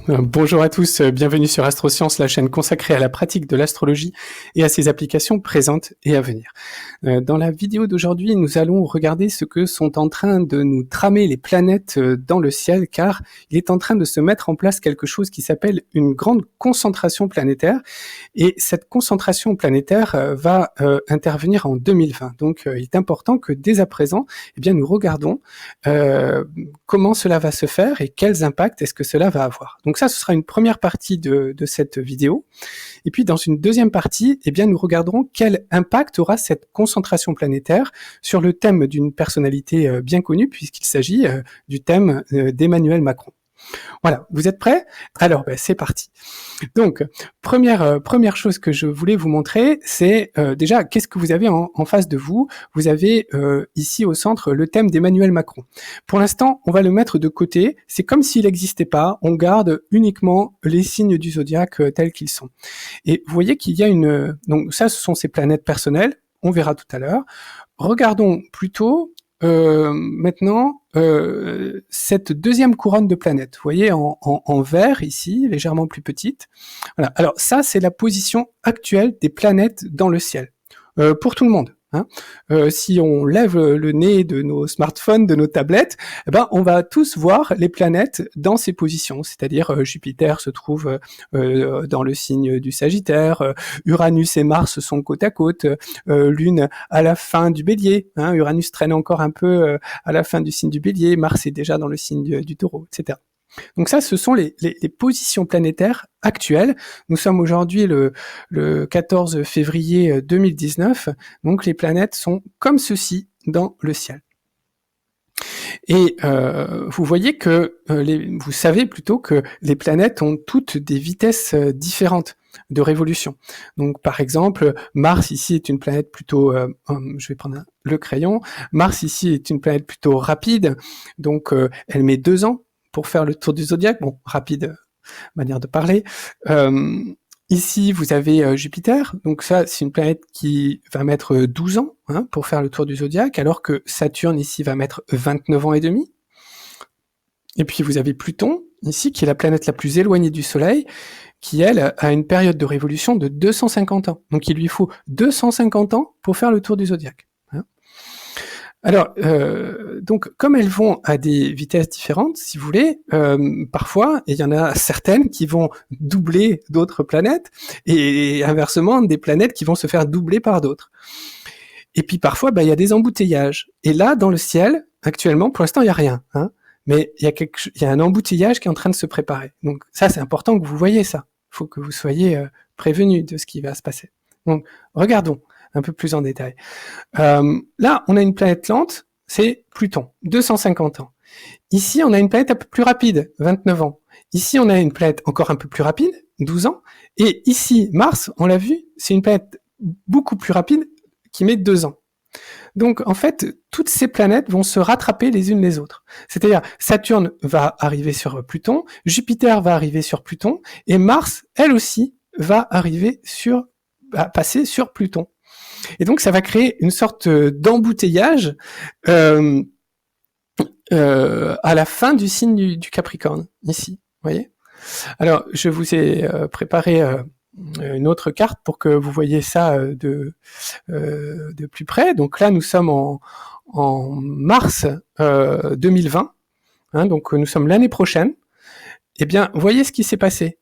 Bonjour à tous, bienvenue sur Astroscience, la chaîne consacrée à la pratique de l'astrologie et à ses applications présentes et à venir. Dans la vidéo d'aujourd'hui, nous allons regarder ce que sont en train de nous tramer les planètes dans le ciel, car il est en train de se mettre en place quelque chose qui s'appelle une grande concentration planétaire, et cette concentration planétaire va intervenir en 2020. Donc il est important que dès à présent, eh bien, nous regardons comment cela va se faire et quels impacts est-ce que cela va avoir. Donc ça, ce sera une première partie de cette vidéo. Et puis dans une deuxième partie, eh bien, nous regarderons quel impact aura cette concentration planétaire sur le thème d'une personnalité bien connue, puisqu'il s'agit du thème d'Emmanuel Macron. Voilà, vous êtes prêts? Alors, c'est parti. Donc, première chose que je voulais vous montrer, c'est déjà, qu'est-ce que vous avez en face de vous? Vous avez ici au centre le thème d'Emmanuel Macron. Pour l'instant, on va le mettre de côté. C'est comme s'il n'existait pas. On garde uniquement les signes du zodiaque tels qu'ils sont. Et vous voyez qu'il y a donc ça, ce sont ses planètes personnelles. On verra tout à l'heure. Regardons plutôt maintenant cette deuxième couronne de planètes, vous voyez en vert ici, légèrement plus petite. Voilà. Alors ça, c'est la position actuelle des planètes dans le ciel, pour tout le monde. Si on lève le nez de nos smartphones, de nos tablettes, on va tous voir les planètes dans ces positions, c'est-à-dire Jupiter se trouve dans le signe du Sagittaire, Uranus et Mars sont côte à côte, Lune à la fin du Bélier, Uranus traîne encore un peu à la fin du signe du Bélier, Mars est déjà dans le signe du Taureau, etc. Donc ça, ce sont les positions planétaires actuelles. Nous sommes aujourd'hui le 14 février 2019, donc les planètes sont comme ceci dans le ciel. Et vous voyez que, vous savez plutôt que les planètes ont toutes des vitesses différentes de révolution. Donc par exemple, Mars ici est une planète plutôt, je vais prendre le crayon, Mars ici est une planète plutôt rapide, donc elle met 2 ans pour faire le tour du zodiaque. Bon, rapide manière de parler. Ici, vous avez Jupiter. Donc ça, c'est une planète qui va mettre 12 ans pour faire le tour du zodiaque, alors que Saturne, ici, va mettre 29 ans et demi. Et puis, vous avez Pluton, ici, qui est la planète la plus éloignée du Soleil, qui, elle, a une période de révolution de 250 ans. Donc, il lui faut 250 ans pour faire le tour du zodiaque. Alors, donc, comme elles vont à des vitesses différentes, si vous voulez, parfois, il y en a certaines qui vont doubler d'autres planètes, et inversement, des planètes qui vont se faire doubler par d'autres. Et puis parfois, il y a des embouteillages. Et là, dans le ciel, actuellement, pour l'instant, il n'y a rien. Mais il y a un embouteillage qui est en train de se préparer. Donc ça, c'est important que vous voyez ça. Il faut que vous soyez prévenus de ce qui va se passer. Donc, regardons un peu plus en détail. Là, on a une planète lente, c'est Pluton, 250 ans. Ici, on a une planète un peu plus rapide, 29 ans. Ici, on a une planète encore un peu plus rapide, 12 ans. Et ici, Mars, on l'a vu, c'est une planète beaucoup plus rapide qui met 2 ans. Donc, en fait, toutes ces planètes vont se rattraper les unes les autres. C'est-à-dire, Saturne va arriver sur Pluton, Jupiter va arriver sur Pluton, et Mars, elle aussi, va passer sur Pluton. Et donc, ça va créer une sorte d'embouteillage à la fin du signe du Capricorne, ici, vous voyez. Alors, je vous ai préparé une autre carte pour que vous voyez ça de plus près. Donc là, nous sommes en mars 2020, donc nous sommes l'année prochaine. Eh bien, voyez ce qui s'est passé.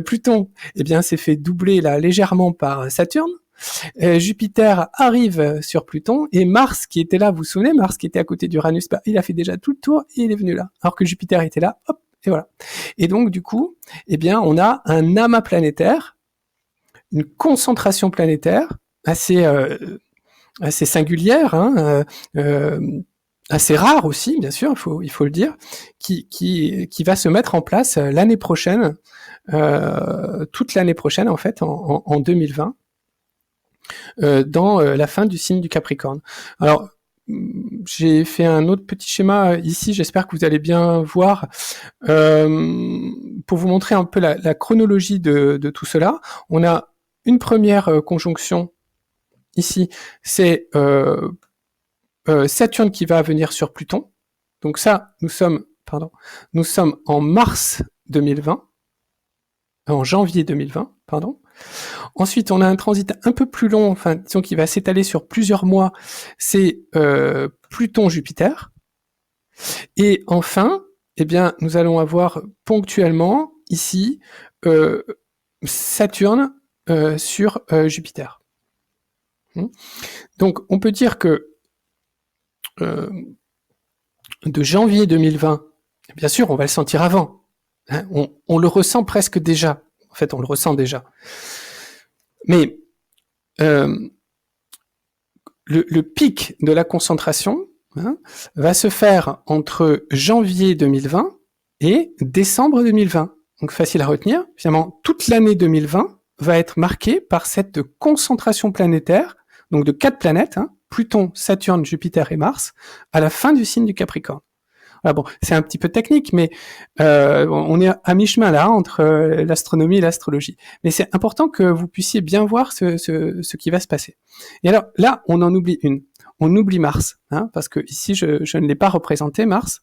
Pluton, eh bien, s'est fait doubler là légèrement par Saturne. Jupiter arrive sur Pluton, et Mars, qui était là, vous vous souvenez, Mars qui était à côté d'Uranus, il a fait déjà tout le tour et il est venu là. Alors que Jupiter était là, hop, et voilà. Et donc, du coup, eh bien, on a un amas planétaire, une concentration planétaire assez singulière, assez rare aussi, bien sûr, il faut le dire, qui va se mettre en place l'année prochaine, toute l'année prochaine en fait, en 2020, dans la fin du signe du Capricorne. Alors, j'ai fait un autre petit schéma ici, j'espère que vous allez bien voir, pour vous montrer un peu la chronologie de tout cela. On a une première conjonction ici, c'est Saturne qui va venir sur Pluton, Donc ça, nous sommes en mars 2020, en janvier 2020, pardon. Ensuite, on a un transit un peu plus long, enfin, disons qui va s'étaler sur plusieurs mois, c'est Pluton-Jupiter. Et enfin, eh bien, nous allons avoir ponctuellement, ici, Saturne sur Jupiter. Donc, on peut dire que de janvier 2020, bien sûr, on va le sentir avant. Hein, on le ressent presque déjà. En fait, on le ressent déjà. Mais le pic de la concentration va se faire entre janvier 2020 et décembre 2020. Donc facile à retenir. Finalement, toute l'année 2020 va être marquée par cette concentration planétaire, donc de 4 planètes, Pluton, Saturne, Jupiter et Mars, à la fin du signe du Capricorne. Voilà, bon, c'est un petit peu technique, mais on est à mi-chemin là entre l'astronomie et l'astrologie. Mais c'est important que vous puissiez bien voir ce qui va se passer. Et alors là, on en oublie une. On oublie Mars, parce que ici je ne l'ai pas représenté Mars.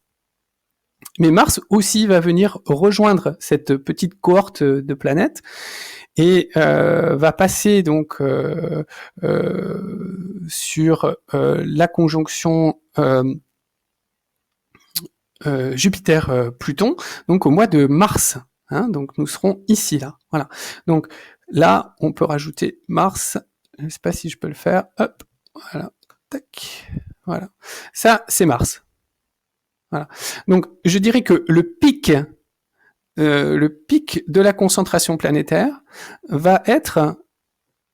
Mais Mars aussi va venir rejoindre cette petite cohorte de planètes et va passer donc sur la conjonction Jupiter-Pluton, donc au mois de mars. Donc nous serons ici, là. Voilà. Donc là, on peut rajouter Mars. Je ne sais pas si je peux le faire. Hop, voilà. Tac. Voilà. Ça, c'est Mars. Voilà. Donc je dirais que le pic de la concentration planétaire va être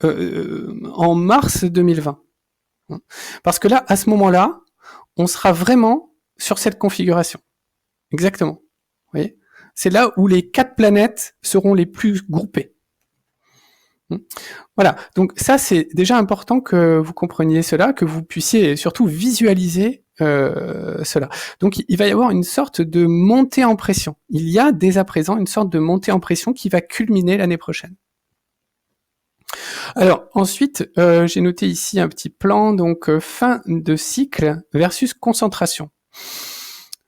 en mars 2020. Parce que là, à ce moment-là, on sera vraiment sur cette configuration. Exactement. Vous voyez ? C'est là où les 4 planètes seront les plus groupées. Voilà. Donc ça, c'est déjà important que vous compreniez cela, que vous puissiez surtout visualiser cela. Donc il va y avoir une sorte de montée en pression. Il y a dès à présent une sorte de montée en pression qui va culminer l'année prochaine. Alors ensuite, j'ai noté ici un petit plan, donc fin de cycle versus concentration.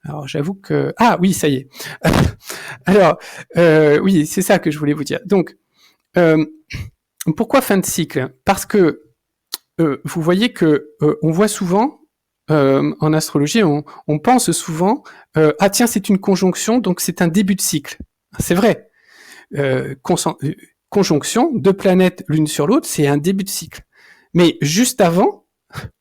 Alors j'avoue que... Ah oui, ça y est. Alors, oui, c'est ça que je voulais vous dire. Donc, pourquoi fin de cycle ? Parce que vous voyez que on voit souvent, en astrologie, on pense souvent, ah tiens, c'est une conjonction, donc c'est un début de cycle. C'est vrai. Conjonction, 2 planètes l'une sur l'autre, c'est un début de cycle. Mais juste avant,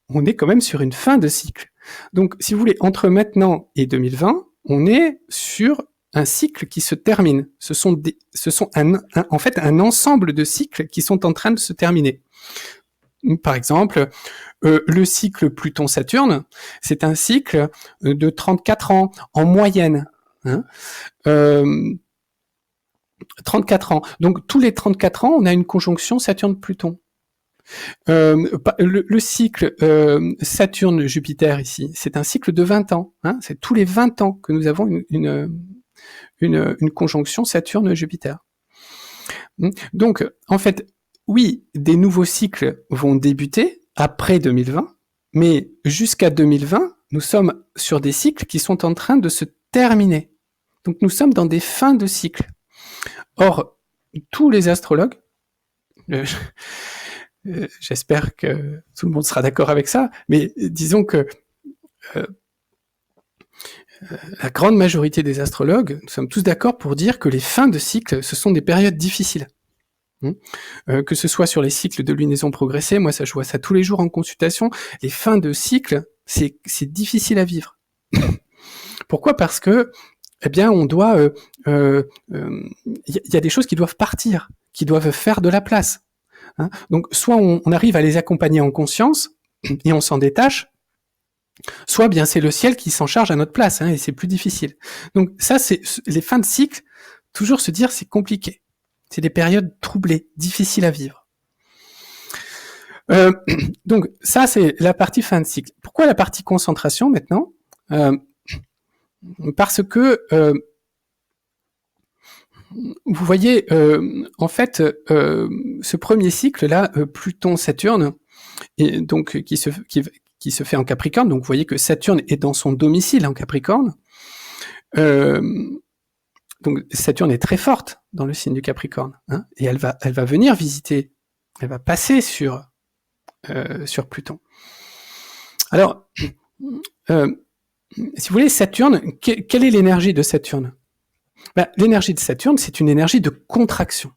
on est quand même sur une fin de cycle. Donc, si vous voulez, entre maintenant et 2020, on est sur un cycle qui se termine. Ce sont en fait un ensemble de cycles qui sont en train de se terminer. Par exemple, le cycle Pluton-Saturne, c'est un cycle de 34 ans en moyenne. 34 ans. Donc, tous les 34 ans, on a une conjonction Saturne-Pluton. Le cycle Saturne-Jupiter ici, c'est un cycle de 20 ans. C'est tous les 20 ans que nous avons une conjonction Saturne-Jupiter. Donc, en fait, oui, des nouveaux cycles vont débuter après 2020, mais jusqu'à 2020, nous sommes sur des cycles qui sont en train de se terminer. Donc, nous sommes dans des fins de cycle. Or, tous les astrologues, j'espère que tout le monde sera d'accord avec ça, mais disons que la grande majorité des astrologues, nous sommes tous d'accord pour dire que les fins de cycle, ce sont des périodes difficiles. Que ce soit sur les cycles de lunaison progressée, moi ça je vois ça tous les jours en consultation, les fins de cycle, c'est difficile à vivre. Pourquoi ? Parce que, eh bien, on doit, y a des choses qui doivent partir, qui doivent faire de la place. Donc, soit on arrive à les accompagner en conscience et on s'en détache, soit bien c'est le ciel qui s'en charge à notre place, et c'est plus difficile. Donc ça, c'est les fins de cycle. Toujours se dire c'est compliqué. C'est des périodes troublées, difficiles à vivre. Donc ça, c'est la partie fin de cycle. Pourquoi la partie concentration maintenant ? Parce que vous voyez, en fait, ce premier cycle là, Pluton-Saturne, et donc qui qui se fait en Capricorne. Donc vous voyez que Saturne est dans son domicile en Capricorne. Donc Saturne est très forte dans le signe du Capricorne, hein, et elle va venir visiter, elle va passer sur Pluton. Alors, si vous voulez, Saturne, quelle est l'énergie de Saturne? L'énergie de Saturne, c'est une énergie de contraction.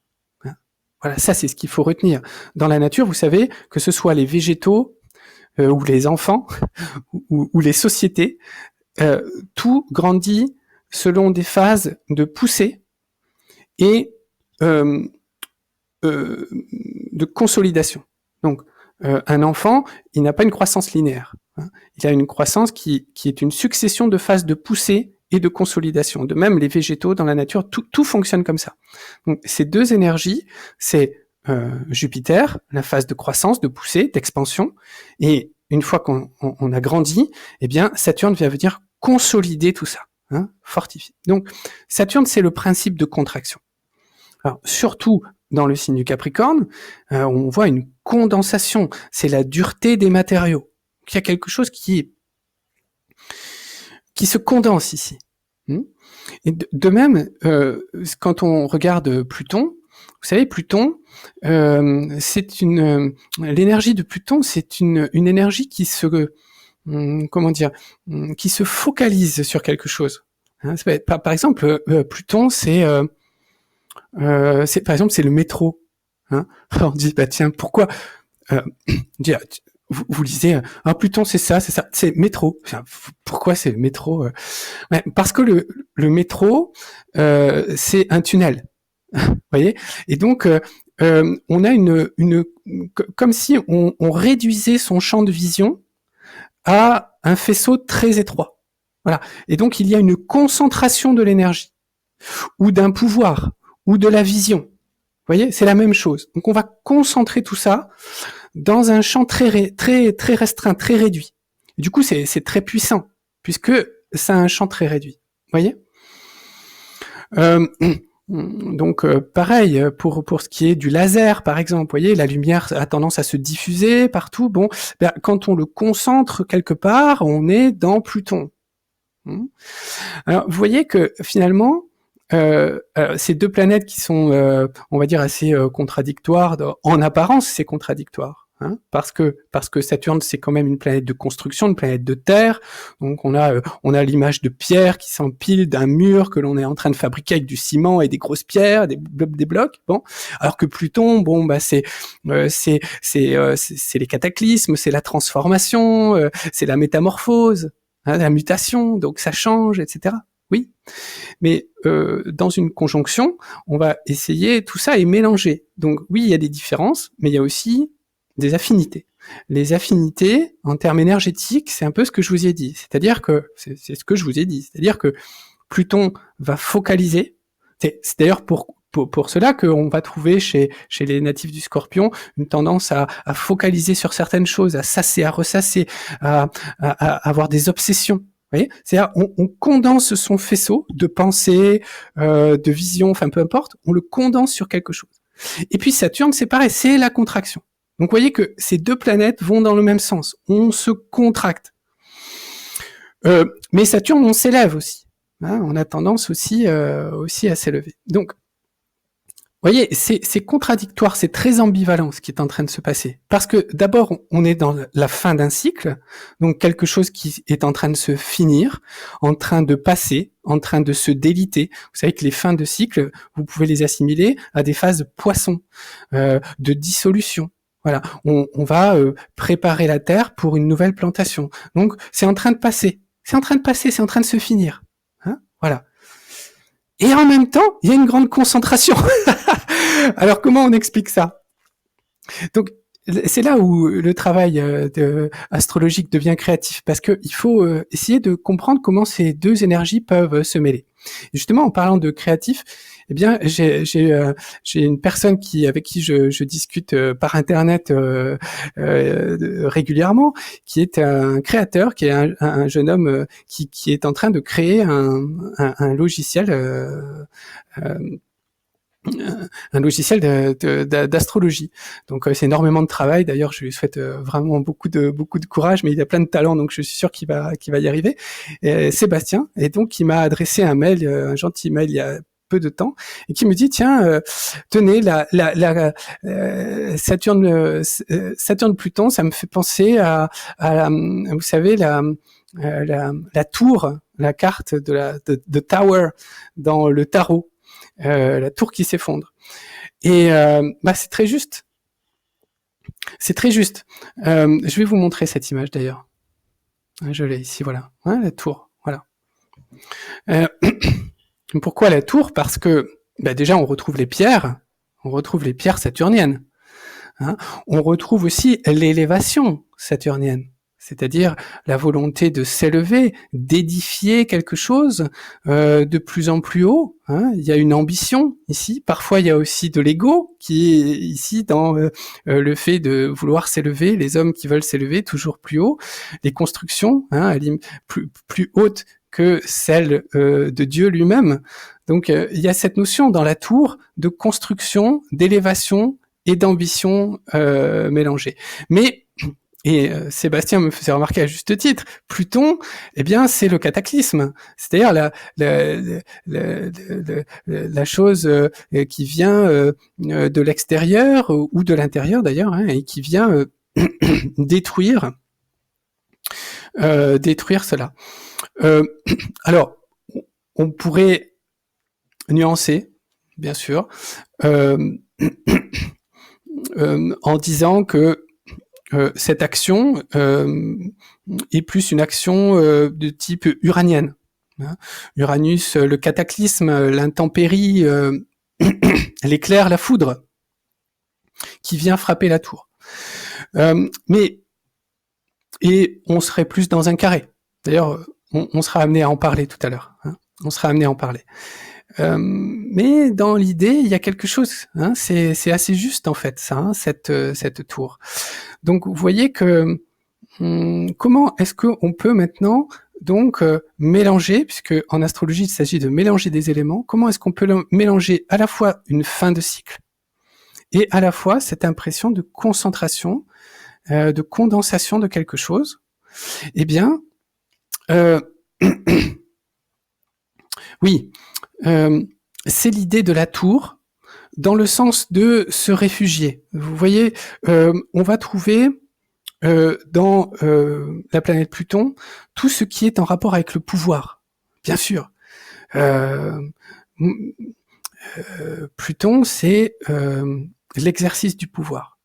Hein. Voilà, ça c'est ce qu'il faut retenir. Dans la nature, vous savez, que ce soit les végétaux ou les enfants ou les sociétés, tout grandit selon des phases de poussée et de consolidation. Donc, un enfant, il n'a pas une croissance linéaire. Hein. Il a une croissance qui est une succession de phases de poussée et de consolidation. De même, les végétaux dans la nature, tout fonctionne comme ça. Donc, ces deux énergies, c'est Jupiter, la phase de croissance, de poussée, d'expansion, et une fois qu'on a grandi, eh bien, Saturne vient venir consolider tout ça, hein, fortifier. Donc, Saturne, c'est le principe de contraction. Alors, surtout dans le signe du Capricorne, on voit une condensation, c'est la dureté des matériaux. Il y a quelque chose qui se condense ici. Et de même, quand on regarde Pluton, vous savez, Pluton, c'est l'énergie de Pluton, c'est une énergie qui se, qui se focalise sur quelque chose. Hein, par exemple, Pluton, c'est par exemple, c'est le métro. Hein. Alors on dit, tiens, pourquoi vous lisez, Pluton, c'est ça, c'est métro. Enfin, pourquoi c'est le métro? Parce que le métro, c'est un tunnel. Vous voyez? Et donc, on a comme si on réduisait son champ de vision à un faisceau très étroit. Voilà. Et donc, il y a une concentration de l'énergie, ou d'un pouvoir, ou de la vision. Vous voyez? C'est la même chose. Donc, on va concentrer tout ça dans un champ très restreint, très réduit. Et du coup, c'est très puissant, puisque ça a un champ très réduit. Vous voyez? Donc pareil pour ce qui est du laser par exemple, vous voyez, la lumière a tendance à se diffuser partout. Bon, quand on le concentre quelque part, on est dans Pluton. Alors vous voyez que finalement ces deux planètes qui sont, on va dire, assez contradictoires, en apparence c'est contradictoire. Hein, parce que Saturne c'est quand même une planète de construction, une planète de terre, donc on a l'image de pierre qui s'empile d'un mur que l'on est en train de fabriquer avec du ciment et des grosses pierres, des blocs. Bon, alors que Pluton, c'est les cataclysmes, c'est la transformation, c'est la métamorphose, hein, la mutation, donc ça change, etc. Oui, mais dans une conjonction, on va essayer tout ça et mélanger. Donc oui, il y a des différences, mais il y a aussi des affinités. Les affinités, en termes énergétiques, c'est un peu ce que je vous ai dit. C'est-à-dire que, c'est ce que je vous ai dit. C'est-à-dire que Pluton va focaliser. C'est d'ailleurs pour cela qu'on va trouver chez les natifs du Scorpion une tendance à focaliser sur certaines choses, à sasser, à ressasser, à avoir des obsessions. Vous voyez, c'est-à-dire on condense son faisceau de pensée, de vision, enfin peu importe, on le condense sur quelque chose. Et puis Saturne, c'est pareil, c'est la contraction. Donc vous voyez que ces deux planètes vont dans le même sens. On se contracte. Mais Saturne, on s'élève aussi. Hein, on a tendance aussi à s'élever. Donc, vous voyez, c'est contradictoire, c'est très ambivalent ce qui est en train de se passer. Parce que d'abord, on est dans la fin d'un cycle, donc quelque chose qui est en train de se finir, en train de passer, en train de se déliter. Vous savez que les fins de cycle, vous pouvez les assimiler à des phases de poisson, de dissolution. Voilà, on va préparer la terre pour une nouvelle plantation. Donc, c'est en train de passer, c'est en train de se finir. Hein, voilà. Et en même temps, il y a une grande concentration. Alors, comment on explique ça? Donc, c'est là où le travail astrologique devient créatif, parce que il faut essayer de comprendre comment ces deux énergies peuvent se mêler. Et justement, en parlant de créatif, eh bien, j'ai une personne avec qui je discute par internet régulièrement, qui est un créateur, qui est un jeune homme qui est en train de créer un logiciel un logiciel d'astrologie. Donc c'est énormément de travail. D'ailleurs, je lui souhaite vraiment beaucoup de courage, mais il a plein de talent, donc je suis sûr qu'il va y arriver. Et Sébastien, et donc il m'a adressé un mail, un gentil mail il y a peu de temps, et qui me dit tiens, tenez, Saturne Pluton, ça me fait penser à vous savez la tour, la carte de Tower dans le tarot. La tour qui s'effondre. Et c'est très juste. C'est très juste. Je vais vous montrer cette image d'ailleurs. Je l'ai ici, voilà. Hein, la tour, voilà. Pourquoi la tour ? Parce que déjà on retrouve les pierres saturniennes. Hein. On retrouve aussi l'élévation saturnienne. C'est-à-dire la volonté de s'élever, d'édifier quelque chose de plus en plus haut. Hein. Il y a une ambition ici. Parfois, il y a aussi de l'ego qui est ici dans le fait de vouloir s'élever, les hommes qui veulent s'élever toujours plus haut, les constructions plus hautes que celles de Dieu lui-même. Donc, il y a cette notion dans la tour de construction, d'élévation et d'ambition mélangées. Mais et Sébastien me faisait remarquer à juste titre, Pluton, c'est le cataclysme, c'est-à-dire la chose qui vient de l'extérieur ou de l'intérieur d'ailleurs, hein, et qui vient détruire cela. Alors, on pourrait nuancer, bien sûr, en disant que cette action est plus une action de type uranienne. Hein. Uranus, le cataclysme, l'intempérie, l'éclair, la foudre, qui vient frapper la tour. Et on serait plus dans un carré. D'ailleurs, on sera amené à en parler tout à l'heure. Hein. On sera amené à en parler. Mais dans l'idée, il y a quelque chose. Hein, c'est assez juste en fait, ça, hein, cette tour. Donc vous voyez que comment est-ce qu'on peut maintenant donc mélanger, puisque en astrologie il s'agit de mélanger des éléments. Comment est-ce qu'on peut mélanger à la fois une fin de cycle et à la fois cette impression de concentration, de condensation de quelque chose ? Eh bien, oui. C'est l'idée de la tour dans le sens de se réfugier. Vous voyez, on va trouver dans la planète Pluton tout ce qui est en rapport avec le pouvoir, bien sûr. Pluton, c'est l'exercice du pouvoir,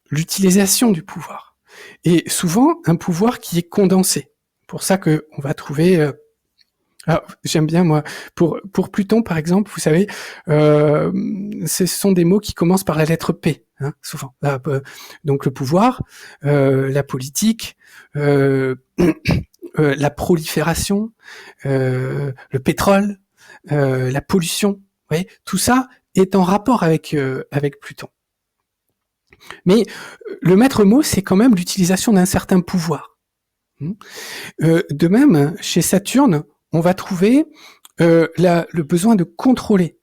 l'utilisation du pouvoir, et souvent un pouvoir qui est condensé. Pour ça que on va trouver alors, j'aime bien, moi, pour Pluton, par exemple, vous savez, ce sont des mots qui commencent par la lettre P, hein, souvent. Donc le pouvoir, la politique, la prolifération, le pétrole, la pollution, vous voyez, tout ça est en rapport avec Pluton. Mais le maître mot, c'est quand même l'utilisation d'un certain pouvoir. De même, chez Saturne, on va trouver le besoin de contrôler,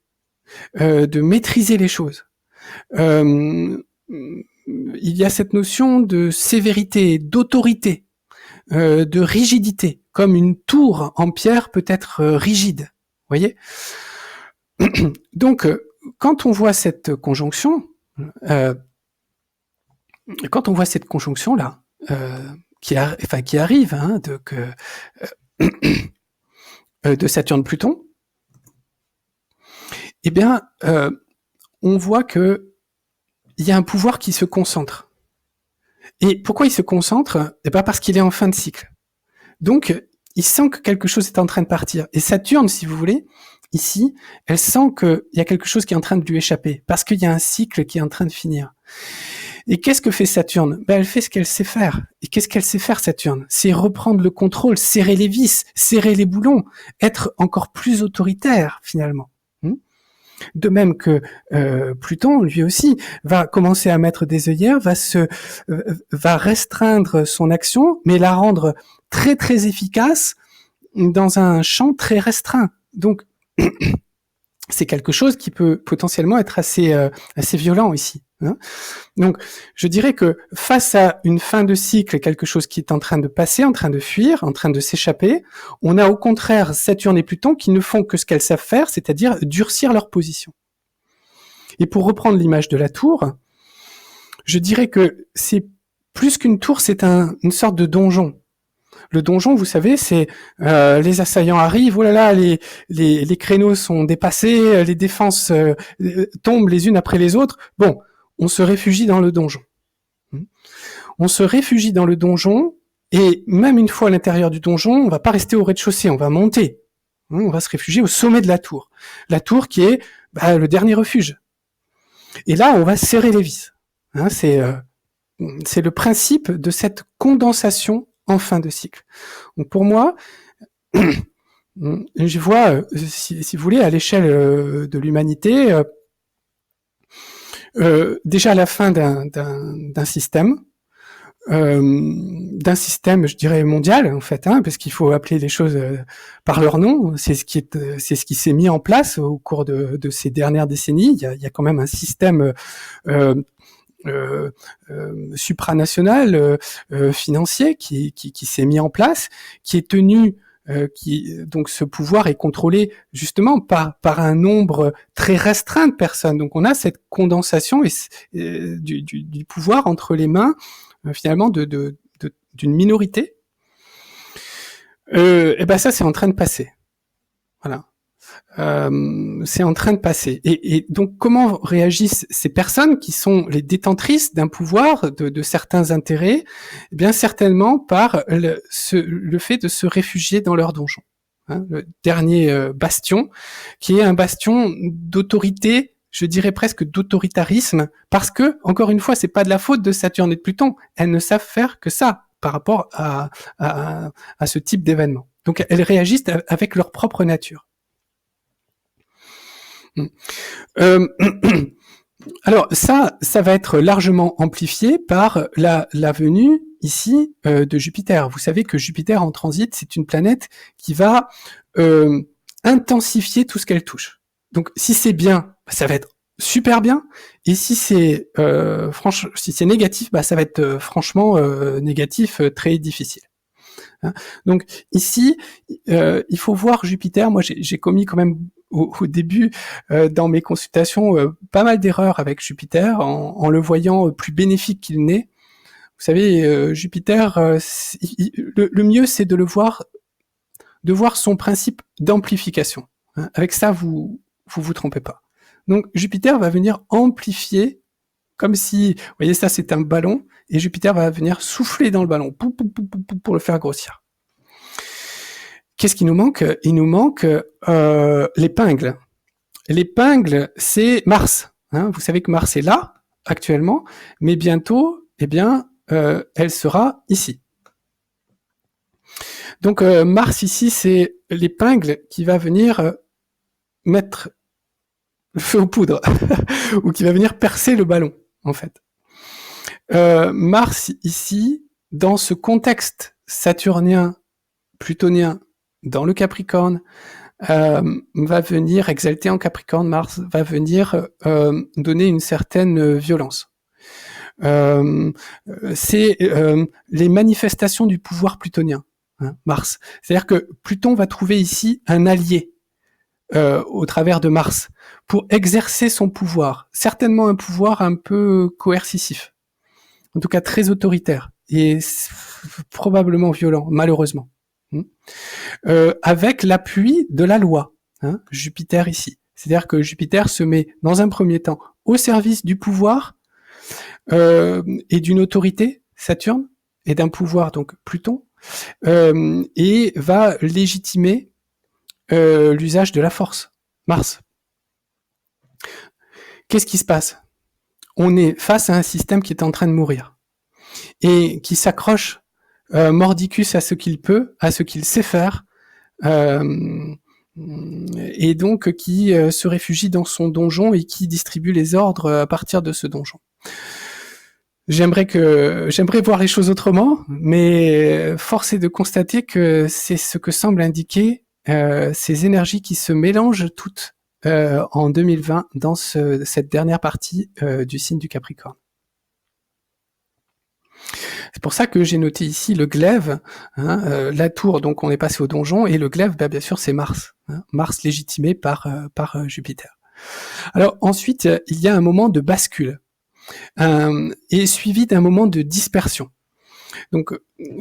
de maîtriser les choses. Il y a cette notion de sévérité, d'autorité, de rigidité, comme une tour en pierre peut être rigide. Vous voyez ? Donc, quand on voit cette conjonction, là, qui arrive, hein, de Saturne-Pluton, eh bien, on voit que il y a un pouvoir qui se concentre. Et pourquoi il se concentre ? Eh bien, parce qu'il est en fin de cycle. Donc, il sent que quelque chose est en train de partir. Et Saturne, si vous voulez, ici, elle sent qu'il y a quelque chose qui est en train de lui échapper, parce qu'il y a un cycle qui est en train de finir. Et qu'est-ce que fait Saturne ? Elle fait ce qu'elle sait faire. Et qu'est-ce qu'elle sait faire, Saturne ? C'est reprendre le contrôle, serrer les vis, serrer les boulons, être encore plus autoritaire, finalement. De même que Pluton, lui aussi, va commencer à mettre des œillères, va restreindre son action, mais la rendre très très efficace dans un champ très restreint. Donc, c'est quelque chose qui peut potentiellement être assez violent ici. Hein. Donc, je dirais que face à une fin de cycle, quelque chose qui est en train de passer, en train de fuir, en train de s'échapper, on a au contraire Saturne et Pluton qui ne font que ce qu'elles savent faire, c'est-à-dire durcir leur position. Et pour reprendre l'image de la tour, je dirais que c'est plus qu'une tour, c'est une sorte de donjon. Le donjon, vous savez, c'est les assaillants arrivent, oh là là, les créneaux sont dépassés, les défenses tombent les unes après les autres. Bon, on se réfugie dans le donjon. On se réfugie dans le donjon, et même une fois à l'intérieur du donjon, on va pas rester au rez-de-chaussée, on va monter. On va se réfugier au sommet de la tour. La tour qui est le dernier refuge. Et là, on va serrer les vis. Hein, c'est le principe de cette condensation en fin de cycle. Donc pour moi, je vois, si vous voulez, à l'échelle de l'humanité, déjà la fin d'un système, je dirais mondial en fait, hein, parce qu'il faut appeler les choses par leur nom. C'est ce qui s'est mis en place au cours de ces dernières décennies. Il y a quand même un système supranational financier qui s'est mis en place, qui est tenu donc ce pouvoir est contrôlé justement par un nombre très restreint de personnes. Donc on a cette condensation du pouvoir entre les mains finalement d'une minorité. Et ben ça c'est en train de passer. Voilà. C'est en train de passer. Et donc, comment réagissent ces personnes qui sont les détentrices d'un pouvoir, de certains intérêts? Eh bien, certainement par le fait de se réfugier dans leur donjon. Hein, le dernier bastion, qui est un bastion d'autorité, je dirais presque d'autoritarisme, parce que, encore une fois, c'est pas de la faute de Saturne et de Pluton. Elles ne savent faire que ça par rapport à ce type d'événement. Donc, elles réagissent avec leur propre nature. Alors ça va être largement amplifié par la venue ici de Jupiter. Vous savez que Jupiter en transit, c'est une planète qui va intensifier tout ce qu'elle touche. Donc si c'est bien, ça va être super bien, et si c'est si c'est négatif, ça va être franchement négatif, très difficile. Hein. Donc ici, il faut voir Jupiter. Moi, j'ai commis quand même au début dans mes consultations pas mal d'erreurs avec Jupiter en le voyant plus bénéfique qu'il n'est. Vous savez, Jupiter, le mieux c'est de voir son principe d'amplification. Hein. Avec ça, vous trompez pas. Donc Jupiter va venir amplifier, comme si, vous voyez, ça c'est un ballon, et Jupiter va venir souffler dans le ballon pour le faire grossir. Qu'est-ce qui nous manque? Il nous manque l'épingle. L'épingle, c'est Mars. Hein. Vous savez que Mars est là, actuellement, mais bientôt, eh bien, elle sera ici. Donc Mars ici, c'est l'épingle qui va venir mettre le feu aux poudres, ou qui va venir percer le ballon, en fait. Mars ici, dans ce contexte saturnien, plutonien, dans le Capricorne, va venir exalter en Capricorne. Mars va venir donner une certaine violence. C'est les manifestations du pouvoir plutonien, hein, Mars. C'est-à-dire que Pluton va trouver ici un allié au travers de Mars pour exercer son pouvoir, certainement un pouvoir un peu coercitif, en tout cas très autoritaire et probablement violent, malheureusement. Avec l'appui de la loi, hein, Jupiter ici. C'est-à-dire que Jupiter se met dans un premier temps au service du pouvoir et d'une autorité, Saturne, et d'un pouvoir, donc Pluton, et va légitimer l'usage de la force, Mars. Qu'est-ce qui se passe? On est face à un système qui est en train de mourir et qui s'accroche mordicus à ce qu'il peut, à ce qu'il sait faire, et donc qui se réfugie dans son donjon et qui distribue les ordres à partir de ce donjon. J'aimerais voir les choses autrement, mais force est de constater que c'est ce que semble indiquer ces énergies qui se mélangent toutes en 2020 dans cette dernière partie du signe du Capricorne. C'est pour ça que j'ai noté ici le glaive, la tour, donc on est passé au donjon, et le glaive, bien sûr, c'est Mars, Mars légitimé par Jupiter. Alors ensuite, il y a un moment de bascule, et suivi d'un moment de dispersion. Donc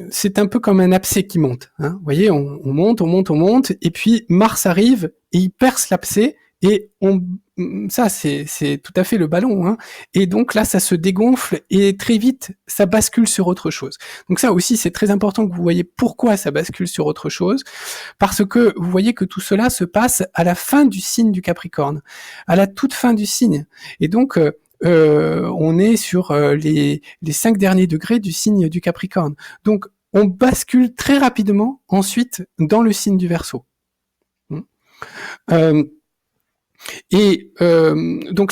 c'est un peu comme un abcès qui monte. Vous voyez, on monte, et puis Mars arrive et il perce l'abcès, et ça c'est tout à fait le ballon. Et donc là, ça se dégonfle et très vite, ça bascule sur autre chose. Donc ça aussi, c'est très important que vous voyez pourquoi ça bascule sur autre chose, parce que vous voyez que tout cela se passe à la fin du signe du Capricorne, à la toute fin du signe. Et donc on est sur les 5 derniers degrés du signe du Capricorne. Donc on bascule très rapidement ensuite dans le signe du Verseau. Donc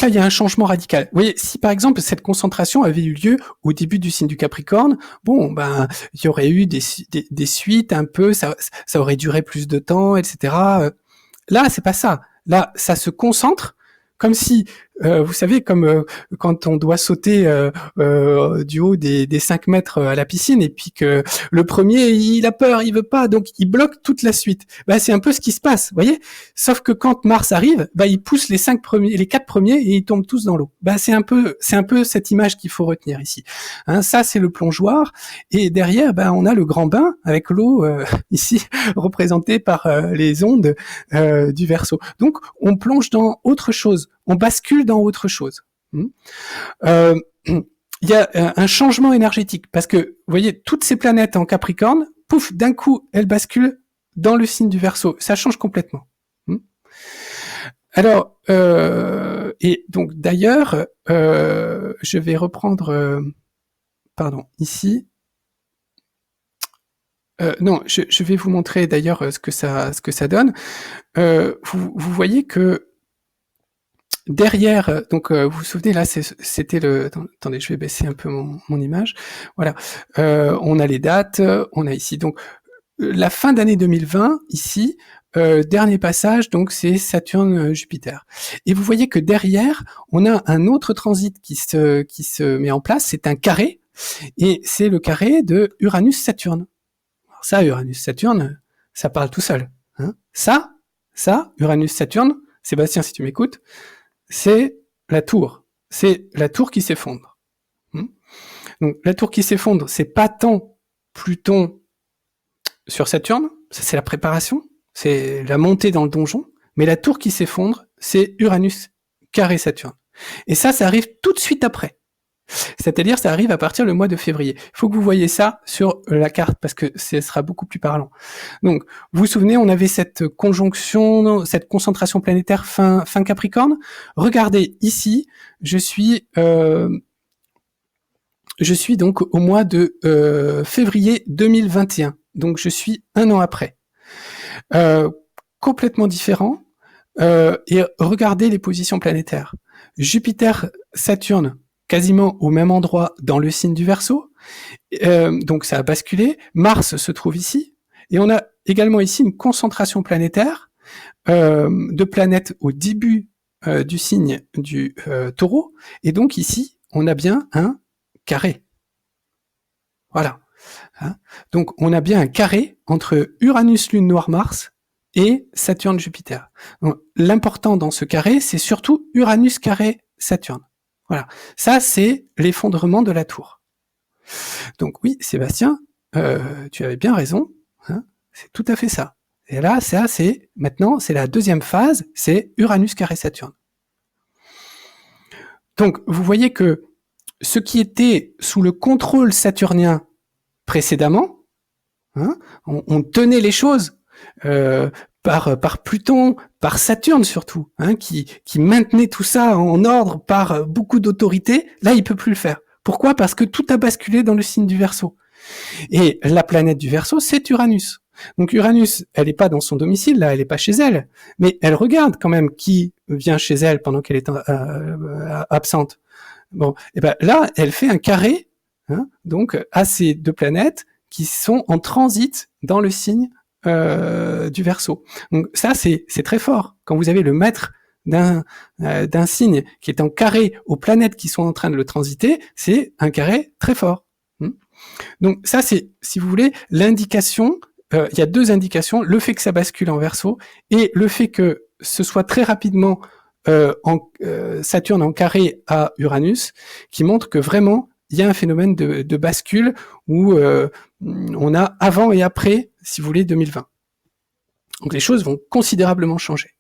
là, il y a un changement radical. Vous voyez, si par exemple cette concentration avait eu lieu au début du signe du Capricorne, bon, ben, il y aurait eu des suites un peu, ça aurait duré plus de temps, etc. Là, c'est pas ça. Là, ça se concentre, comme si, vous savez, comme quand on doit sauter du haut des 5 mètres à la piscine, et puis que le premier, il a peur, il veut pas, donc il bloque toute la suite. Bah, c'est un peu ce qui se passe, vous voyez. Sauf que quand Mars arrive, bah, il pousse les 4 premiers et ils tombent tous dans l'eau. Bah, c'est un peu cette image qu'il faut retenir ici. Ça, c'est le plongeoir, et derrière, bah, on a le grand bain avec l'eau ici représentée par les ondes du Verseau. Donc, on plonge dans autre chose. On bascule dans autre chose. Il y a un changement énergétique, parce que, vous voyez, toutes ces planètes en Capricorne, pouf, d'un coup, elles basculent dans le signe du Verseau. Ça change complètement. Alors, et donc d'ailleurs, je vais reprendre, ici. Non, je vais vous montrer d'ailleurs ce que ça donne. Vous voyez que derrière, donc vous vous souvenez, là, c'était le... Attendez, je vais baisser un peu mon image. Voilà, on a les dates, on a ici, donc, la fin d'année 2020, ici, dernier passage, donc c'est Saturne-Jupiter. Et vous voyez que derrière, on a un autre transit qui se met en place, c'est un carré, et c'est le carré de Uranus-Saturne. Alors ça, Uranus-Saturne, ça parle tout seul. Ça, Uranus-Saturne, Sébastien, si tu m'écoutes, c'est la tour. C'est la tour qui s'effondre. Donc la tour qui s'effondre, c'est pas tant Pluton sur Saturne, ça c'est la préparation, c'est la montée dans le donjon, mais la tour qui s'effondre, c'est Uranus carré Saturne. Et ça arrive tout de suite après. C'est-à-dire, ça arrive à partir du mois de février. Il faut que vous voyez ça sur la carte, parce que ce sera beaucoup plus parlant. Donc, vous vous souvenez, on avait cette conjonction, cette concentration planétaire fin Capricorne. Regardez, ici, je suis donc au mois de février 2021. Donc, je suis 1 an après. Complètement différent. Et regardez les positions planétaires. Jupiter, Saturne, quasiment au même endroit dans le signe du Verseau. Donc ça a basculé. Mars se trouve ici. Et on a également ici une concentration planétaire de planètes au début du signe du Taureau. Et donc ici, on a bien un carré. Voilà. Donc on a bien un carré entre Uranus, Lune Noire, Mars et Saturne-Jupiter. L'important dans ce carré, c'est surtout Uranus carré Saturne. Voilà, ça c'est l'effondrement de la tour. Donc oui, Sébastien, tu avais bien raison, c'est tout à fait ça. Et là, ça c'est maintenant, c'est la deuxième phase, c'est Uranus carré Saturne. Donc vous voyez que ce qui était sous le contrôle saturnien précédemment, on tenait les choses par Pluton, par Saturne surtout, qui maintenait tout ça en ordre par beaucoup d'autorité. Là, il peut plus le faire. Pourquoi ? Parce que tout a basculé dans le signe du Verseau. Et la planète du Verseau, c'est Uranus. Donc Uranus, elle est pas dans son domicile, là, elle est pas chez elle, mais elle regarde quand même qui vient chez elle pendant qu'elle est absente. Bon, et ben là, elle fait un carré, donc à ces deux planètes qui sont en transit dans le signe du Verseau. Donc ça, c'est très fort. Quand vous avez le maître d'un signe qui est en carré aux planètes qui sont en train de le transiter, c'est un carré très fort. Donc ça, c'est, si vous voulez, l'indication. Il y a deux indications, le fait que ça bascule en Verseau et le fait que ce soit très rapidement Saturne en carré à Uranus, qui montre que vraiment il y a un phénomène de bascule où on a avant et après, si vous voulez, 2020. Donc les choses vont considérablement changer.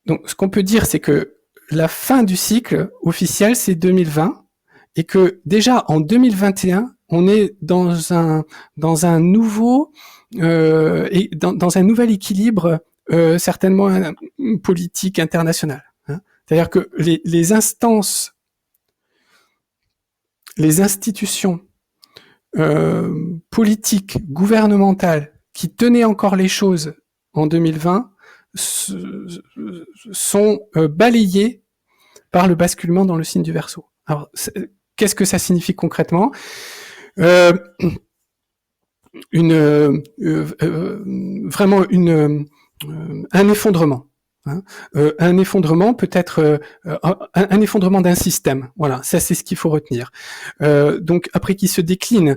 Donc ce qu'on peut dire, c'est que la fin du cycle officiel, c'est 2020, et que déjà en 2021, on est dans un nouveau et dans un nouvel équilibre certainement politique international. C'est-à-dire que les instances, les institutions politiques, gouvernementales qui tenaient encore les choses en 2020 sont balayées par le basculement dans le signe du Verseau. Alors, qu'est-ce que ça signifie concrètement ? Vraiment un effondrement. Un effondrement peut être un effondrement d'un système. Voilà, ça c'est ce qu'il faut retenir. Donc après qui se décline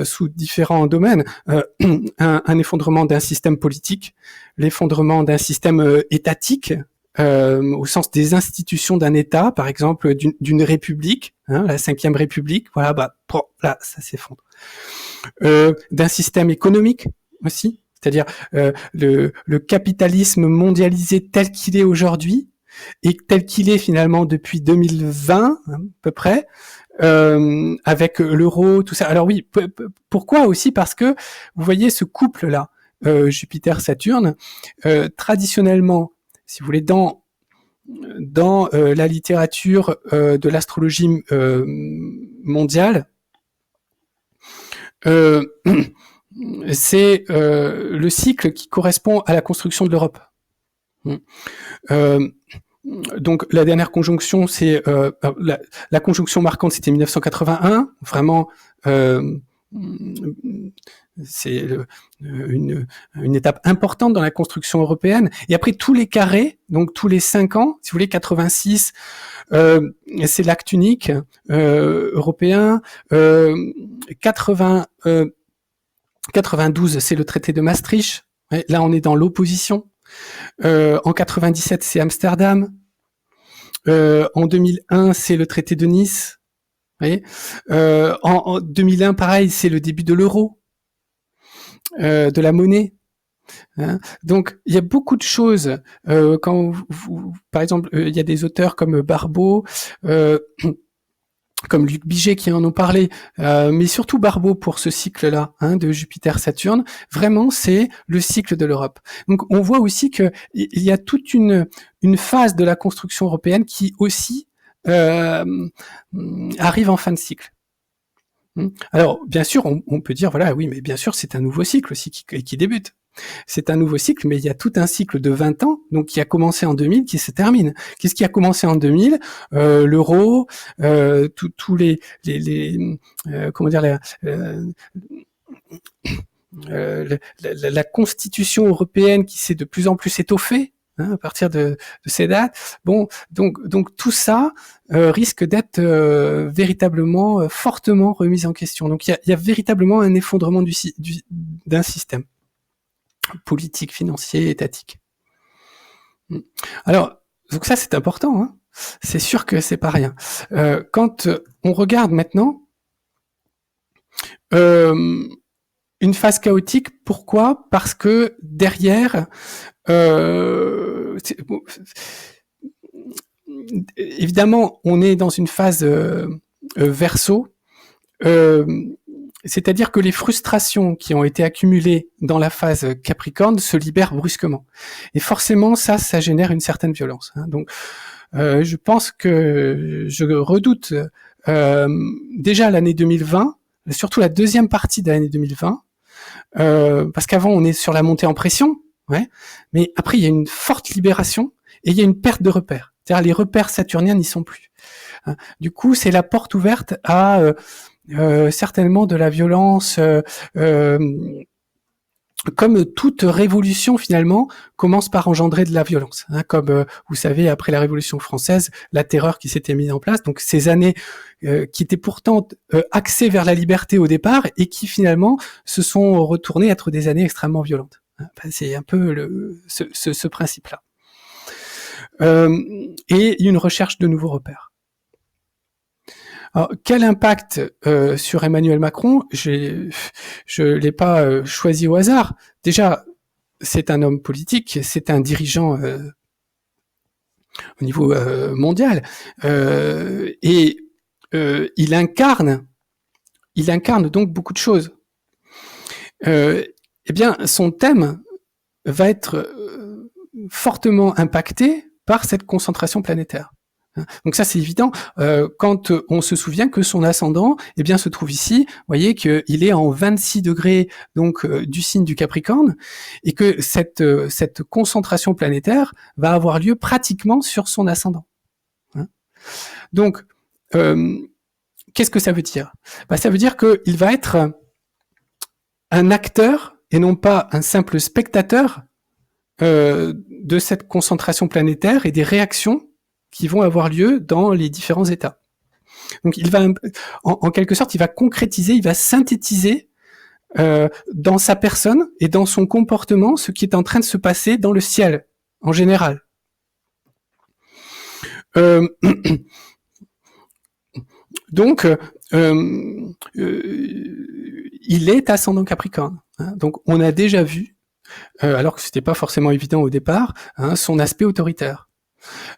sous différents domaines, un effondrement d'un système politique, l'effondrement d'un système étatique, au sens des institutions d'un État, par exemple d'une république, la 5e République, voilà, là ça s'effondre. D'un système économique aussi, c'est-à-dire le capitalisme mondialisé tel qu'il est aujourd'hui et tel qu'il est finalement depuis 2020 à peu près, avec l'euro, tout ça. Alors oui, pourquoi aussi ? Parce que vous voyez ce couple-là, Jupiter-Saturne, traditionnellement, si vous voulez, dans la littérature de l'astrologie mondiale, c'est le cycle qui correspond à la construction de l'Europe. Donc la dernière conjonction, c'est la conjonction marquante, c'était 1981. Vraiment, c'est une étape importante dans la construction européenne. Et après tous les carrés, donc tous les 5 ans, si vous voulez, 86, c'est l'acte unique européen. 92, c'est le traité de Maastricht. Ouais, là, on est dans l'opposition. En 97, c'est Amsterdam. En 2001, c'est le traité de Nice. Vous voyez, en 2001, pareil, c'est le début de l'euro, de la monnaie. Donc, il y a beaucoup de choses. Quand par exemple, il y a des auteurs comme Barbeau, comme Luc Biget qui en ont parlé, mais surtout Barbeau pour ce cycle-là, de Jupiter-Saturne. Vraiment, c'est le cycle de l'Europe. Donc, on voit aussi que il y a toute une phase de la construction européenne qui aussi arrive en fin de cycle. Alors, bien sûr, on peut dire, voilà, oui, mais bien sûr, c'est un nouveau cycle aussi qui débute. C'est un nouveau cycle, mais il y a tout un cycle de 20 ans, donc qui a commencé en 2000, qui se termine. Qu'est-ce qui a commencé en 2000 ? L'euro, tous les comment dire, la constitution européenne qui s'est de plus en plus étoffée. À partir de ces dates, bon, donc tout ça risque d'être véritablement fortement remis en question. Donc il y a véritablement un effondrement d'un système politique, financier, étatique. Alors, donc ça c'est important. C'est sûr que c'est pas rien. Quand on regarde maintenant une phase chaotique, pourquoi ? Parce que derrière, évidemment, on est dans une phase Verseau, c'est-à-dire que les frustrations qui ont été accumulées dans la phase Capricorne se libèrent brusquement. Et forcément, ça génère une certaine violence. Donc, je pense que je redoute déjà l'année 2020, surtout la deuxième partie de l'année 2020, parce qu'avant, on est sur la montée en pression, ouais, mais après, il y a une forte libération et il y a une perte de repères. C'est-à-dire les repères saturniens n'y sont plus. Du coup, c'est la porte ouverte à certainement de la violence comme toute révolution finalement commence par engendrer de la violence, hein, comme vous savez après la Révolution française, la terreur qui s'était mise en place, donc ces années qui étaient pourtant axées vers la liberté au départ et qui finalement se sont retournées à être des années extrêmement violentes. Enfin, c'est un peu ce principe-là. Et une recherche de nouveaux repères. Alors, quel impact sur Emmanuel Macron? Je l'ai pas choisi au hasard. Déjà, c'est un homme politique, c'est un dirigeant au niveau mondial, et il incarne donc beaucoup de choses. Eh bien, son thème va être fortement impacté par cette concentration planétaire. Donc ça c'est évident quand on se souvient que son ascendant eh bien se trouve ici, vous voyez qu'il est en 26 degrés donc du signe du Capricorne et que cette concentration planétaire va avoir lieu pratiquement sur son ascendant. Donc qu'est-ce que ça veut dire? Ça veut dire qu'il va être un acteur et non pas un simple spectateur de cette concentration planétaire et des réactions qui vont avoir lieu dans les différents états. Donc il va, en quelque sorte, il va concrétiser, il va synthétiser dans sa personne et dans son comportement ce qui est en train de se passer dans le ciel, en général. Donc, il est ascendant Capricorne. Hein, donc on a déjà vu, alors que c'était pas forcément évident au départ, hein, son aspect autoritaire.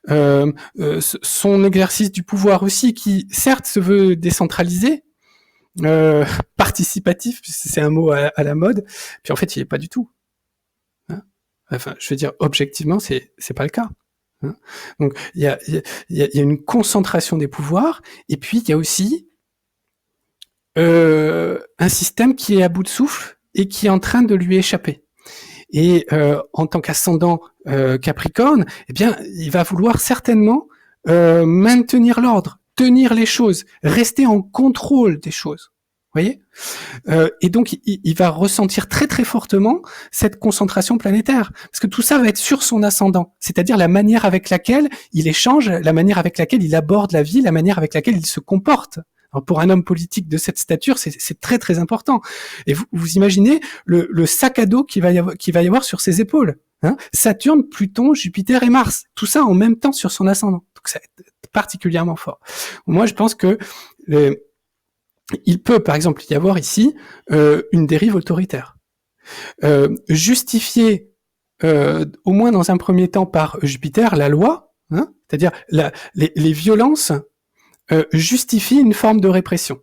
Son exercice du pouvoir aussi, qui certes se veut décentralisé, participatif, c'est un mot à la mode, puis en fait il est pas du tout. Hein, enfin, je veux dire objectivement, c'est pas le cas. Hein, donc il y a une concentration des pouvoirs, et puis il y a aussi un système qui est à bout de souffle et qui est en train de lui échapper. Et en tant qu'ascendant Capricorne, eh bien, il va vouloir certainement maintenir l'ordre, tenir les choses, rester en contrôle des choses. Vous voyez, et donc il va ressentir très très fortement cette concentration planétaire, parce que tout ça va être sur son ascendant, c'est-à-dire la manière avec laquelle il échange, la manière avec laquelle il aborde la vie, la manière avec laquelle il se comporte. Alors pour un homme politique de cette stature, c'est très très important. Et vous imaginez le sac à dos qu'il va y avoir sur ses épaules. Hein, Saturne, Pluton, Jupiter et Mars, tout ça en même temps sur son ascendant. Donc ça va être particulièrement fort. Moi, je pense que il peut, par exemple, y avoir ici une dérive autoritaire, justifiée au moins dans un premier temps par Jupiter, la loi, hein, c'est-à-dire les violences justifient une forme de répression.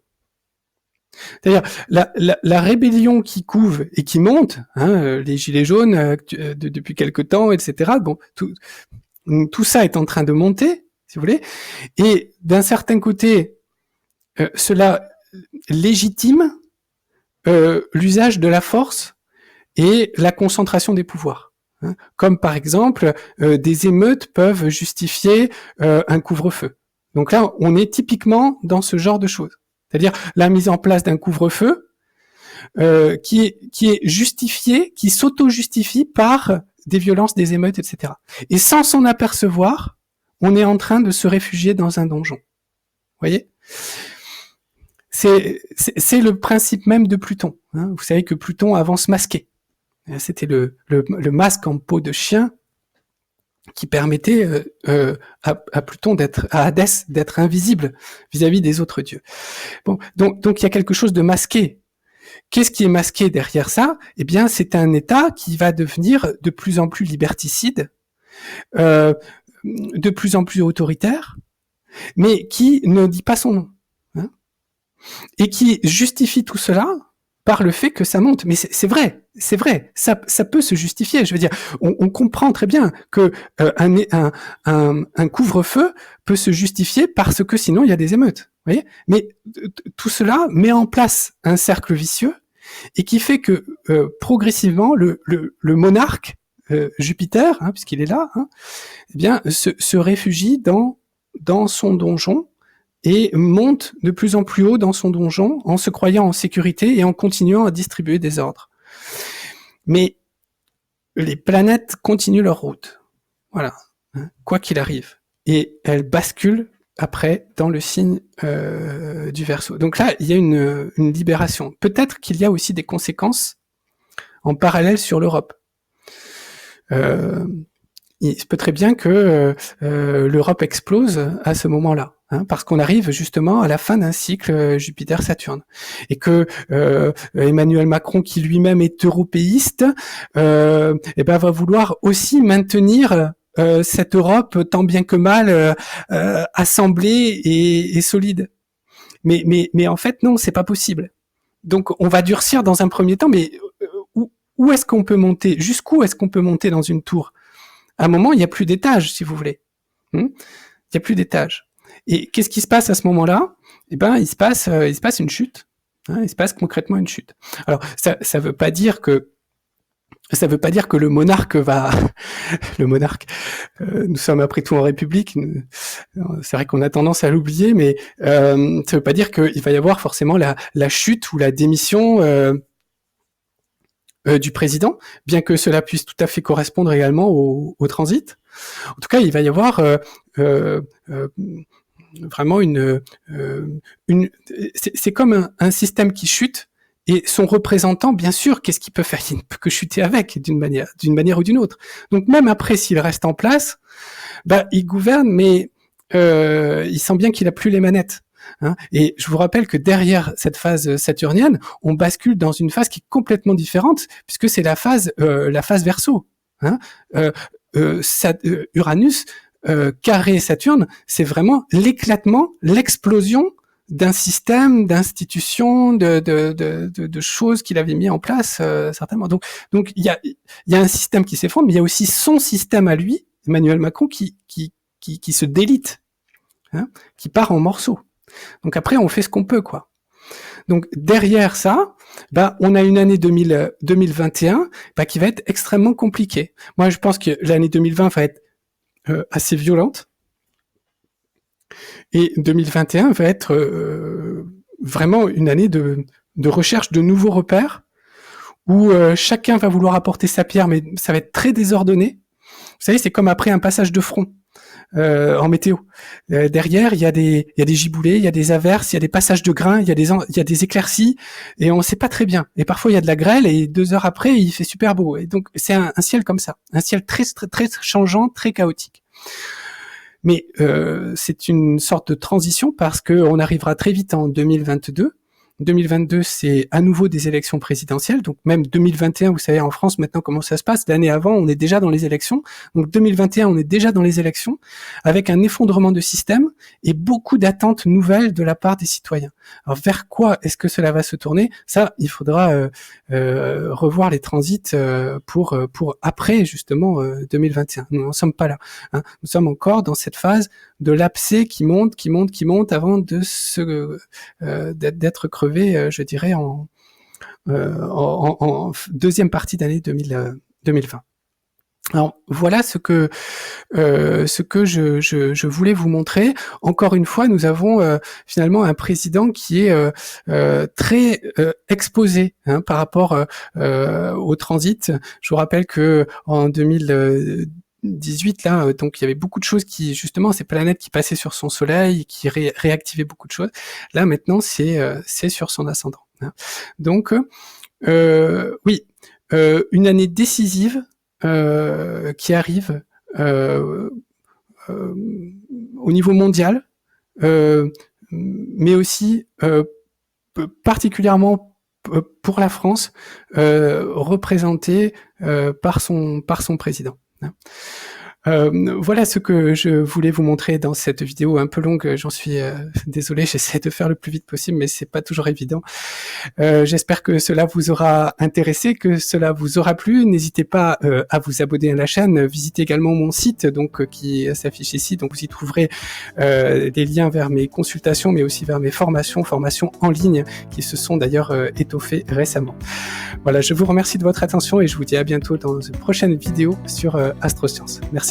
C'est-à-dire la rébellion qui couve et qui monte, hein, les gilets jaunes depuis quelque temps, etc. Bon, tout ça est en train de monter, si vous voulez, et d'un certain côté, cela légitime l'usage de la force et la concentration des pouvoirs. Hein, comme par exemple, des émeutes peuvent justifier un couvre-feu. Donc là, on est typiquement dans ce genre de choses. C'est-à-dire la mise en place d'un couvre-feu qui est justifié, qui s'auto-justifie par des violences, des émeutes, etc. Et sans s'en apercevoir, on est en train de se réfugier dans un donjon. Vous voyez ? C'est le principe même de Pluton. Hein. Vous savez que Pluton avance masqué. C'était le masque en peau de chien qui permettait à Pluton à Hadès d'être invisible vis-à-vis des autres dieux. Bon, donc il y a quelque chose de masqué. Qu'est-ce qui est masqué derrière ça? Eh bien, c'est un État qui va devenir de plus en plus liberticide, de plus en plus autoritaire, mais qui ne dit pas son nom. Hein, et qui justifie tout cela par le fait que ça monte. Mais c'est vrai, ça peut se justifier. Je veux dire, on comprend très bien que un couvre-feu peut se justifier parce que sinon il y a des émeutes. Vous voyez ? Mais tout cela met en place un cercle vicieux et qui fait que progressivement le monarque Jupiter, hein, puisqu'il est là, hein, eh bien se réfugie dans son donjon et monte de plus en plus haut dans son donjon en se croyant en sécurité et en continuant à distribuer des ordres. Mais les planètes continuent leur route. Voilà, hein, quoi qu'il arrive. Et elles basculent après dans le signe du Verseau. Donc là, il y a une libération. Peut-être qu'il y a aussi des conséquences en parallèle sur l'Europe. Il se peut très bien que l'Europe explose à ce moment-là, hein, parce qu'on arrive justement à la fin d'un cycle Jupiter-Saturne, et que Emmanuel Macron, qui lui-même est européiste, va vouloir aussi maintenir cette Europe tant bien que mal assemblée et solide. Mais en fait, non, c'est pas possible. Donc, on va durcir dans un premier temps, mais où est-ce qu'on peut monter? Jusqu'où est-ce qu'on peut monter dans une tour? À un moment, il n'y a plus d'étage, si vous voulez. Il n'y a plus d'étage. Et qu'est-ce qui se passe à ce moment-là? Eh ben, il se passe une chute. Hein, il se passe concrètement une chute. Alors, ça veut pas dire que le monarque va, le monarque, nous sommes après tout en République, c'est vrai qu'on a tendance à l'oublier, mais ça veut pas dire qu'il va y avoir forcément la chute ou la démission du président, bien que cela puisse tout à fait correspondre également au transit. En tout cas, il va y avoir vraiment c'est comme un système qui chute, et son représentant, bien sûr, qu'est-ce qu'il peut faire? Il ne peut que chuter avec, d'une manière ou d'une autre. Donc même après, s'il reste en place, il gouverne, mais il sent bien qu'il a plus les manettes. Hein, et je vous rappelle que derrière cette phase saturnienne, on bascule dans une phase qui est complètement différente, puisque c'est la phase Verseau. Hein. Uranus carré Saturne, c'est vraiment l'éclatement, l'explosion d'un système, d'institutions, de choses qu'il avait mis en place certainement. Donc il y a un système qui s'effondre, mais il y a aussi son système à lui, Emmanuel Macron, qui se délite, hein, qui part en morceaux. Donc après, on fait ce qu'on peut, quoi. Donc derrière ça, on a une année 2021 qui va être extrêmement compliquée. Moi, je pense que l'année 2020 va être assez violente. Et 2021 va être vraiment une année de recherche de nouveaux repères, où chacun va vouloir apporter sa pierre, mais ça va être très désordonné. Vous savez, c'est comme après un passage de front. En météo. Derrière, il y a des giboulées, il y a des averses, il y a des passages de grains, il y a des éclaircies, et on ne sait pas très bien. Et parfois, il y a de la grêle, et 2 heures après, il fait super beau. Et donc, c'est un ciel comme ça. Un ciel très, très, très changeant, très chaotique. Mais c'est une sorte de transition, parce qu'on arrivera très vite en 2022. 2022, c'est à nouveau des élections présidentielles. Donc même 2021, vous savez, en France, maintenant, comment ça se passe? L'année avant, on est déjà dans les élections. Donc 2021, on est déjà dans les élections, avec un effondrement de système et beaucoup d'attentes nouvelles de la part des citoyens. Alors vers quoi est-ce que cela va se tourner? Ça, il faudra revoir les transits pour après, justement, 2021. Nous n'en sommes pas là. Hein. Nous sommes encore dans cette phase de l'abcès qui monte avant de d'être crevé, je dirais, en deuxième partie d'année 2020. Alors voilà ce que je voulais vous montrer. Encore une fois, nous avons finalement un président qui est très exposé, hein, par rapport au transit. Je vous rappelle que en 2018 là, donc il y avait beaucoup de choses qui, justement, ces planètes qui passaient sur son soleil, qui réactivaient beaucoup de choses. Là maintenant, c'est sur son ascendant. Hein. Donc oui, une année décisive qui arrive au niveau mondial, mais aussi particulièrement pour la France, représentée par son président. Voilà ce que je voulais vous montrer dans cette vidéo un peu longue. J'en suis désolé, j'essaie de faire le plus vite possible, mais c'est pas toujours évident. J'espère que cela vous aura intéressé, que cela vous aura plu. N'hésitez pas à vous abonner à la chaîne. Visitez également mon site, donc qui s'affiche ici. Donc vous y trouverez des liens vers mes consultations, mais aussi vers mes formations en ligne, qui se sont d'ailleurs étoffées récemment. Voilà, je vous remercie de votre attention et je vous dis à bientôt dans une prochaine vidéo sur Astrosciences. Merci.